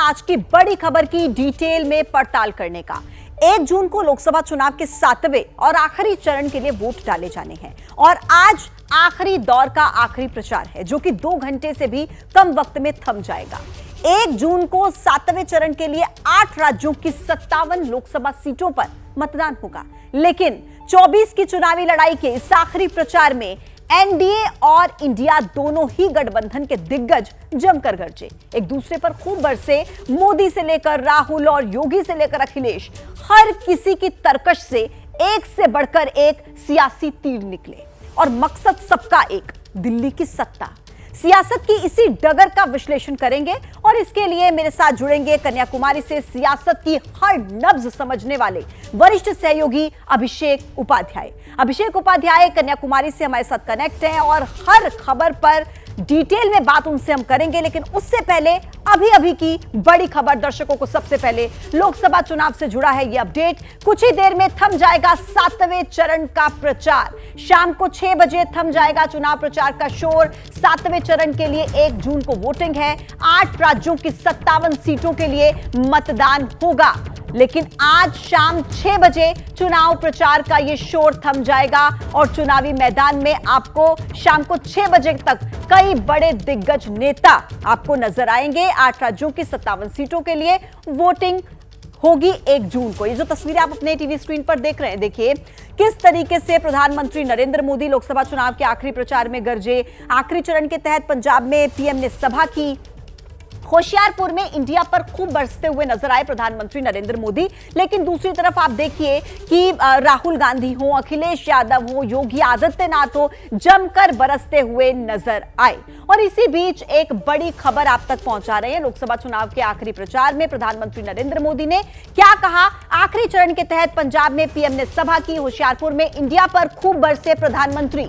आज की बड़ी खबर की डिटेल में पड़ताल करने का। 1 जून को लोकसभा चुनाव के 7वें और आखिरी चरण के लिए वोट डाले जाने हैं और आज आखिरी दौर का आखिरी प्रचार है जो कि 2 घंटे से भी कम वक्त में थम जाएगा। 1 जून को 7वें चरण के लिए 8 राज्यों की 57 लोकसभा सीटों पर मतदान होगा, लेकिन 24 की चुनावी लड़ाई के इस आखिरी प्रचार में एनडीए और इंडिया दोनों ही गठबंधन के दिग्गज जमकर गरजे, एक दूसरे पर खूब बरसे। मोदी से लेकर राहुल और योगी से लेकर अखिलेश, हर किसी की तरकश से एक से बढ़कर एक सियासी तीर निकले और मकसद सबका एक, दिल्ली की सत्ता। सियासत की इसी डगर का विश्लेषण करेंगे और इसके लिए मेरे साथ जुड़ेंगे कन्याकुमारी से सियासत की हर नब्ज समझने वाले वरिष्ठ सहयोगी अभिषेक उपाध्याय। अभिषेक उपाध्याय कन्याकुमारी से हमारे साथ कनेक्ट हैं और हर खबर पर डिटेल में बात उनसे हम करेंगे, लेकिन उससे पहले अभी की बड़ी खबर दर्शकों को सबसे पहले लोकसभा चुनाव से जुड़ा है ये अपडेट। कुछ ही देर में थम जाएगा 7वें चरण का प्रचार। शाम को 6 बजे थम जाएगा चुनाव प्रचार का शोर। 7वें चरण के लिए 1 जून को वोटिंग है। 8 राज्यों की 57 सीटों के लिए मतदान होगा, लेकिन आज शाम 6 बजे चुनाव प्रचार का यह शोर थम जाएगा और चुनावी मैदान में आपको शाम को 6 बजे तक कई बड़े दिग्गज नेता आपको नजर आएंगे। 8 राज्यों की 57 सीटों के लिए वोटिंग होगी 1 जून को। ये जो तस्वीरें आप अपने टीवी स्क्रीन पर देख रहे हैं, देखिए किस तरीके से प्रधानमंत्री नरेंद्र मोदी लोकसभा चुनाव के आखिरी प्रचार में गरजे। आखिरी चरण के तहत पंजाब में पीएम ने सभा की। होशियारपुर में इंडिया पर खूब बरसते हुए नजर आए प्रधानमंत्री नरेंद्र मोदी, लेकिन दूसरी तरफ आप देखिए कि राहुल गांधी हो, अखिलेश यादव हो, योगी आदित्यनाथ हो, जमकर बरसते हुए नजर आए। और इसी बीच एक बड़ी खबर आप तक पहुंचा रहे हैं। लोकसभा चुनाव के आखिरी प्रचार में प्रधानमंत्री नरेंद्र मोदी ने क्या कहा। आखिरी चरण के तहत पंजाब में पीएम ने सभा की। होशियारपुर में इंडिया पर खूब बरसे प्रधानमंत्री।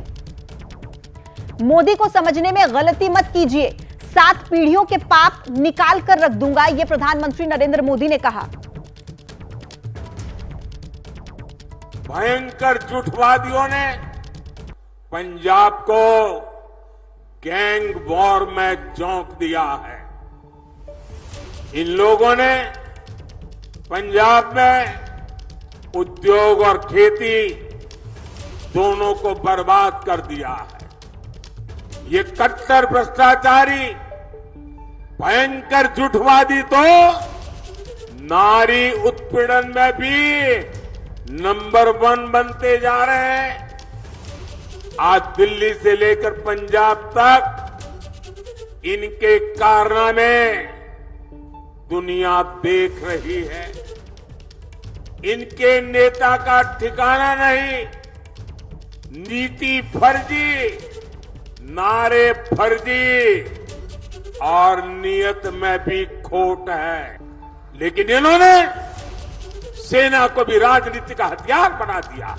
मोदी को समझने में गलती मत कीजिए, 7 पीढ़ियों के पाप निकाल कर रख दूंगा, यह प्रधानमंत्री नरेंद्र मोदी ने कहा। भयंकर झूठवादियों ने पंजाब को गैंग वॉर में झोंक दिया है। इन लोगों ने पंजाब में उद्योग और खेती दोनों को बर्बाद कर दिया है। ये कट्टर भ्रष्टाचारी भयंकर झूठवादी तो नारी उत्पीड़न में भी नंबर 1 बनते जा रहे हैं। आज दिल्ली से लेकर पंजाब तक इनके कारनामे दुनिया देख रही है। इनके नेता का ठिकाना नहीं, नीति फर्जी, नारे फर्जी और नियत में भी खोट है। लेकिन इन्होंने सेना को भी राजनीति का हथियार बना दिया।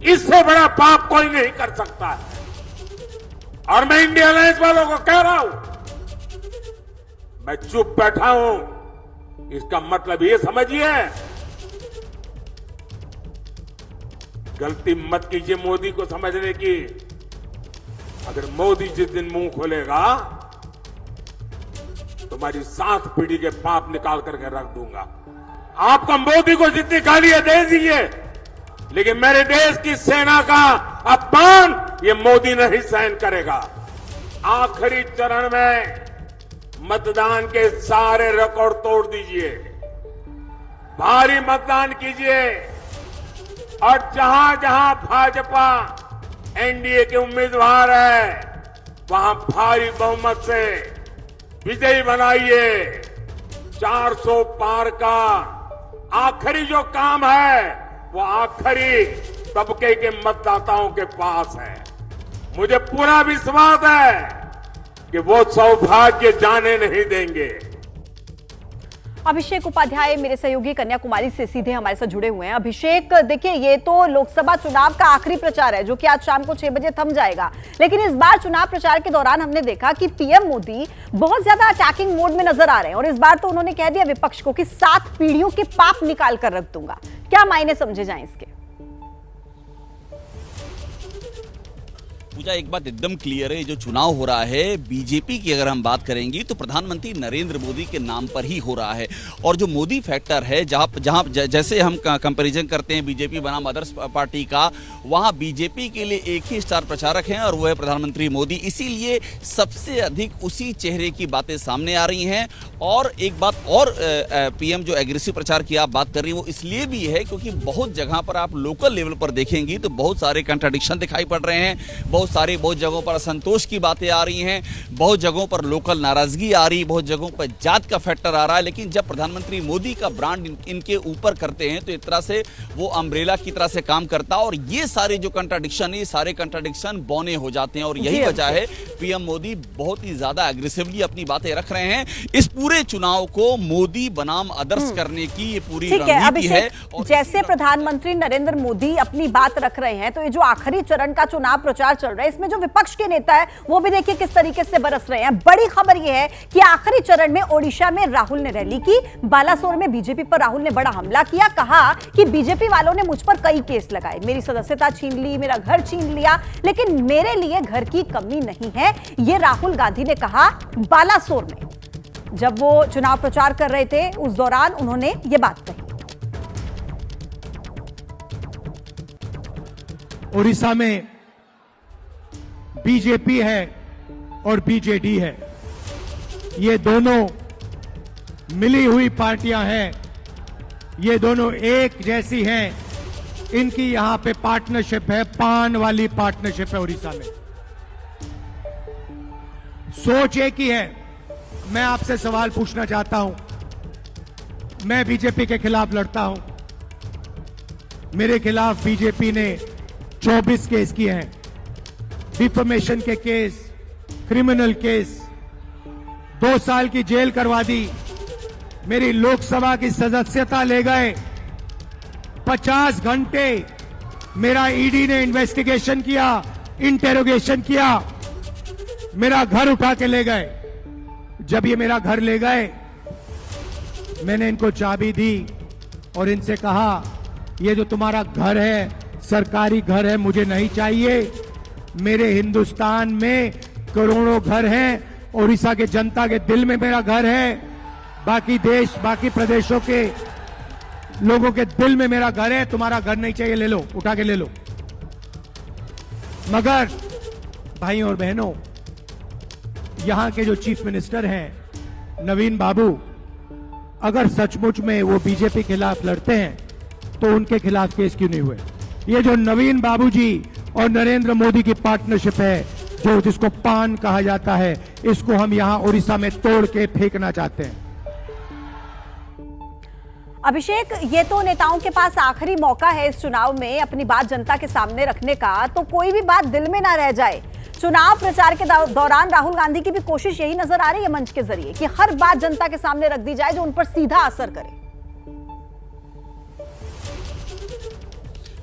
इससे बड़ा पाप कोई नहीं कर सकता है। और मैं इंडिया अलायंस वालों को कह रहा हूं, मैं चुप बैठा हूं, इसका मतलब ये समझिए, गलती मत कीजिए मोदी को समझने की। अगर मोदी जिस दिन मुंह खोलेगा तुम्हारी 7 पीढ़ी के पाप निकाल करके रख दूंगा। आपको मोदी को जितनी गालियां दे दीजिए, लेकिन मेरे देश की सेना का अपमान ये मोदी नहीं सहन करेगा। आखिरी चरण में मतदान के सारे रिकॉर्ड तोड़ दीजिए, भारी मतदान कीजिए और जहां जहां भाजपा एनडीए के उम्मीदवार है वहां भारी बहुमत से विजयी बनाइए। 400 पार का आखिरी जो काम है वो आखिरी तबके के मतदाताओं के पास है। मुझे पूरा विश्वास है कि वो सौभाग्य जाने नहीं देंगे। अभिषेक उपाध्याय मेरे सहयोगी कन्याकुमारी से सीधे हमारे साथ जुड़े हुए हैं। अभिषेक, देखिए ये तो लोकसभा चुनाव का आखिरी प्रचार है जो कि आज शाम को 6 बजे थम जाएगा, लेकिन इस बार चुनाव प्रचार के दौरान हमने देखा कि पीएम मोदी बहुत ज्यादा अटैकिंग मोड में नजर आ रहे हैं और इस बार तो उन्होंने कह दिया विपक्ष को कि 7 पीढ़ियों के पाप निकाल कर रख दूंगा। क्या मायने समझे जाएं इसके? पूजा, एक बात एकदम क्लियर है, जो चुनाव हो रहा है बीजेपी की अगर हम बात करेंगे तो प्रधानमंत्री नरेंद्र मोदी के नाम पर ही हो रहा है। और जो मोदी फैक्टर है, जहां जैसे हम कंपैरिजन करते हैं बीजेपी बनाम अदर्स पार्टी का, वहां बीजेपी के लिए एक ही स्टार प्रचारक हैं और वो है प्रधानमंत्री मोदी। इसीलिए सबसे अधिक उसी चेहरे की बातें सामने आ रही हैं। और एक बात और, पीएम जो एग्रेसिव प्रचार की आप बात कर रही हैं वो इसलिए भी है क्योंकि बहुत जगह पर आप लोकल लेवल पर देखेंगी तो बहुत सारे कंट्राडिक्शन दिखाई पड़ रहे हैं, बहुत जगहों पर असंतोष की बातें आ रही हैं, बहुत जगहों पर लोकल नाराजगी आ रही है, बहुत जगहों पर जात का फैक्टर आ रहा है। लेकिन जब प्रधानमंत्री मोदी का ब्रांड इनके ऊपर करते हैं तो एक तरह से वो अम्ब्रेला की तरह से काम करता है और ये सारे जो कंट्राडिक्शन है, ये सारे कंट्राडिक्शन बौने हो जाते हैं। और यही वजह है पीएम मोदी बहुत ही ज्यादा एग्रेसिवली अपनी बातें रख रहे हैं। इस पूरे चुनाव को मोदी बनाम अदर्स करने की ये पूरी रणनीति है। जैसे प्रधानमंत्री नरेंद्र मोदी अपनी बात रख रहे हैं, तो ये जो आखिरी चरण का चुनाव प्रचार चल रहा है, इसमें जो विपक्ष के नेता है वो भी देखिए किस तरीके से बरस रहे हैं। बड़ी खबर यह है कि आखिरी चरण में ओडिशा में राहुल ने रैली की, बालासोर में बीजेपी पर राहुल ने बड़ा हमला किया, कहा कि बीजेपी वालों ने मुझ पर कई केस लगाए, मेरी सदस्यता छीन ली, मेरा घर छीन लिया, लेकिन मेरे लिए घर की कमी नहीं है, ये राहुल गांधी ने कहा बालासोर में जब वो चुनाव प्रचार कर रहे थे। उस दौरान उन्होंने ये बात कही। उड़ीसा में बीजेपी है और बीजेडी है, ये दोनों मिली हुई पार्टियां हैं, ये दोनों एक जैसी हैं। इनकी यहां पे पार्टनरशिप है, पान वाली पार्टनरशिप है उड़ीसा में। सोच एक ही है। मैं आपसे सवाल पूछना चाहता हूं, मैं बीजेपी के खिलाफ लड़ता हूं, मेरे खिलाफ बीजेपी ने 24 केस किए हैं, डिफेमेशन के केस, क्रिमिनल केस, 2 साल की जेल करवा दी, मेरी लोकसभा की सदस्यता ले गए, 50 घंटे मेरा ईडी ने इन्वेस्टिगेशन किया, इंटेरोगेशन किया, मेरा घर उठा के ले गए। जब ये मेरा घर ले गए, मैंने इनको चाबी दी और इनसे कहा ये जो तुम्हारा घर है सरकारी घर है, मुझे नहीं चाहिए। मेरे हिंदुस्तान में करोड़ों घर हैं, उड़ीसा के जनता के दिल में मेरा घर है, बाकी देश बाकी प्रदेशों के लोगों के दिल में मेरा घर है। तुम्हारा घर नहीं चाहिए, ले लो, उठा के ले लो। मगर भाइयों और बहनों, यहां के जो चीफ मिनिस्टर हैं नवीन बाबू, अगर सचमुच में वो बीजेपी के खिलाफ लड़ते हैं तो उनके खिलाफ केस क्यों नहीं हुए? ये जो नवीन बाबू जी और नरेंद्र मोदी की पार्टनरशिप है, जो जिसको पान कहा जाता है, इसको हम यहां उड़ीसा में तोड़ के फेंकना चाहते हैं। अभिषेक, ये तो नेताओं के पास आखिरी मौका है इस चुनाव में अपनी बात जनता के सामने रखने का, तो कोई भी बात दिल में ना रह जाए। चुनाव प्रचार के दौरान राहुल गांधी की भी कोशिश यही नजर आ रही है मंच के जरिए कि हर बात जनता के सामने रख दी जाए जो उन पर सीधा असर करे।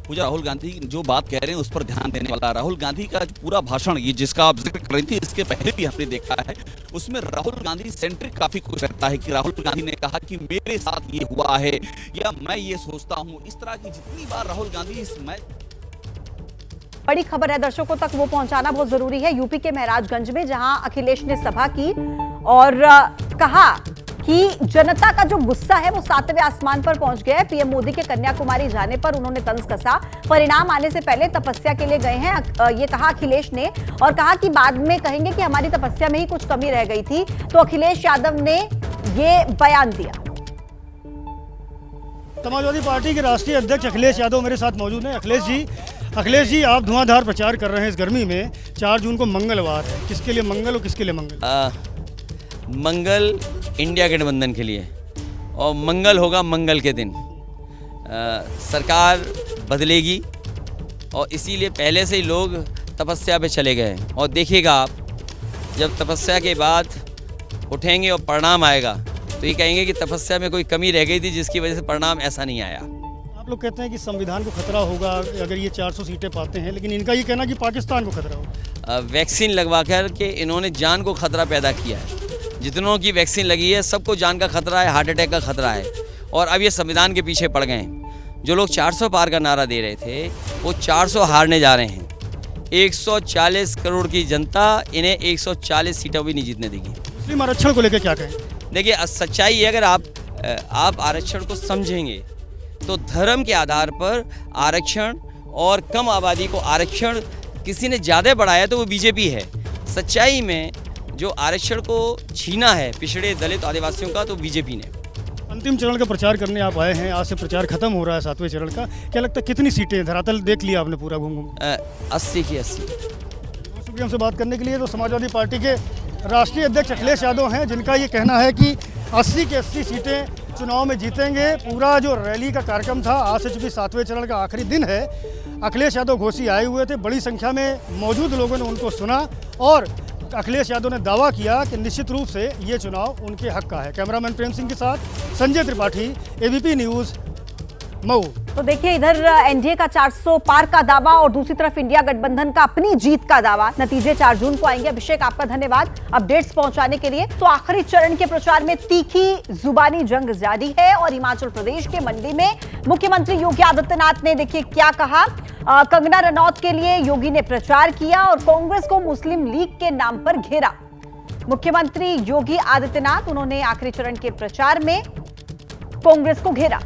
पूजा, राहुल गांधी जो बात कह रहे हैं उस पर ध्यान देने वाला। राहुल गांधी का पूरा भाषण, ये जिसका आप जिक्र कर रही थी, इसके पहले भी हमने देखा है, उसमें राहुल गांधी सेंट्रिक काफी कुछ रहता है कि राहुल गांधी ने कहा कि मेरे साथ ये हुआ है या मैं ये सोचता हूं। इस तरह की जितनी बार राहुल गांधी इस बड़ी खबर है, दर्शकों तक वो पहुंचाना बहुत जरूरी है। यूपी के महराजगंज में जहां अखिलेश ने सभा की और कहा कि जनता का जो गुस्सा है वो 7वें आसमान पर पहुंच गया है। पीएम मोदी के कन्याकुमारी जाने पर उन्होंने तंज कसा, परिणाम आने से पहले तपस्या के लिए गए हैं, ये कहा अखिलेश ने, और कहा कि बाद में कहेंगे कि हमारी तपस्या में ही कुछ कमी रह गई थी। तो अखिलेश यादव ने ये बयान दिया। समाजवादी पार्टी के राष्ट्रीय अध्यक्ष अखिलेश यादव मेरे साथ मौजूद हैं। अखिलेश जी, आप धुआंधार प्रचार कर रहे हैं इस गर्मी में। 4 जून को मंगलवार है, किसके लिए मंगल और किसके लिए मंगल? मंगल इंडिया गठबंधन के लिए, और मंगल होगा मंगल के दिन। सरकार बदलेगी और इसीलिए पहले से ही लोग तपस्या पे चले गए। और देखिएगा आप, जब तपस्या के बाद उठेंगे और परिणाम आएगा तो ये कहेंगे कि तपस्या में कोई कमी रह गई थी जिसकी वजह से परिणाम ऐसा नहीं आया। आप लोग कहते हैं कि संविधान को खतरा होगा अगर ये 400 सीटें पाते हैं, लेकिन इनका ये कहना कि पाकिस्तान को खतरा होगा। वैक्सीन लगवा कर के इन्होंने जान को खतरा पैदा किया है। जितनों की वैक्सीन लगी है सबको जान का खतरा है, हार्ट अटैक का खतरा है, और अब ये संविधान के पीछे पड़ गए हैं। जो लोग 400 पार का नारा दे रहे थे वो 400 हारने जा रहे हैं। 140 करोड़ की जनता इन्हें 140 सीटें भी नहीं जीतने देगी। मुस्लिम आरक्षण को लेकर क्या कहें? देखिए, सच्चाई है, अगर आप आरक्षण को समझेंगे तो धर्म के आधार पर आरक्षण और कम आबादी को आरक्षण किसी ने ज़्यादा बढ़ाया तो वो बीजेपी है। सच्चाई में जो आरक्षण को छीना है पिछड़े दलित आदिवासियों का तो बीजेपी ने। अंतिम चरण का प्रचार करने आप आए हैं, आज से प्रचार खत्म हो रहा है 7वें चरण का, क्या लगता है कितनी सीटें हैं? धरातल देख लिया आपने पूरा घूम घूम? 80 की 80। बहुत शुक्रिया हमसे बात करने के लिए। तो समाजवादी पार्टी के राष्ट्रीय अध्यक्ष अखिलेश यादव हैं, जिनका ये कहना है कि 80 की 80 सीटें चुनाव में जीतेंगे। पूरा जो रैली का कार्यक्रम था, आज से चूंकि 7वें चरण का आखिरी दिन है, अखिलेश यादव घोसी आए हुए थे, बड़ी संख्या में मौजूद लोगों ने उनको सुना और अखिलेश यादव ने दावा किया कि निश्चित रूप से ये चुनाव उनके हक का है। कैमरामैन प्रेम सिंह के साथ संजय त्रिपाठी, एबीपी न्यूज़, मऊ। तो देखिए, इधर एनडीए का 400 पार का दावा और दूसरी तरफ इंडिया गठबंधन का अपनी जीत का दावा। नतीजे 4 जून को आएंगे। अभिषेक, आपका धन्यवाद अपडेट्स पहुंचाने के लिए। तो आखिरी चरण के प्रचार में तीखी जुबानी जंग जारी है और हिमाचल प्रदेश के मंडी में मुख्यमंत्री योगी आदित्यनाथ ने देखिए क्या कहा। कंगना रनौत के लिए योगी ने प्रचार किया और कांग्रेस को मुस्लिम लीग के नाम पर घेरा। मुख्यमंत्री योगी आदित्यनाथ, उन्होंने आखिरी चरण के प्रचार में कांग्रेस को घेरा।